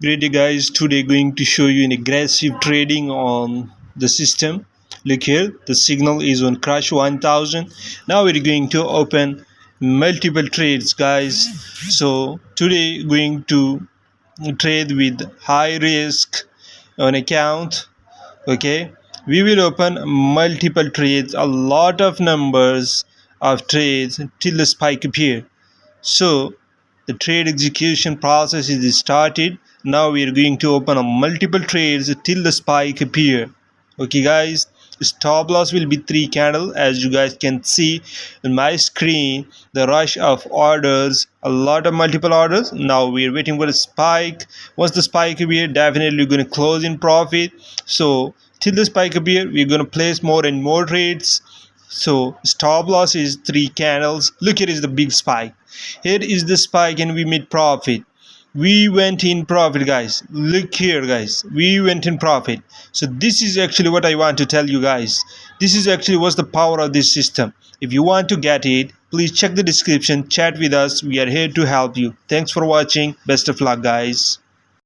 Great day, guys. Today going to show you an aggressive trading on the system. Look here, the signal is on crash 1000. Now we're going to open multiple trades, guys. So today going to trade with high risk on account. Okay, we will open multiple trades, a lot of numbers of trades till the spike appear. So the trade execution process is started. Now we are going to open a multiple trades till the spike appear. Okay guys, stop loss will be 3 candle. As you guys can see on my screen, the rush of orders, a lot of multiple orders. Now we are waiting for a spike. Once the spike appear, definitely going to close in profit. So till the spike appear, we're going to place more and more trades. So stop loss is 3 candles. Look, here is the big spike. Here is the spike and we made profit. We went in profit, guys. Look here, guys. We went in profit. So this is actually what I want to tell you guys. This is actually what's the power of this system. If you want to get it, please check the description, chat with us. We are here to help you. Thanks for watching. Best of luck, guys.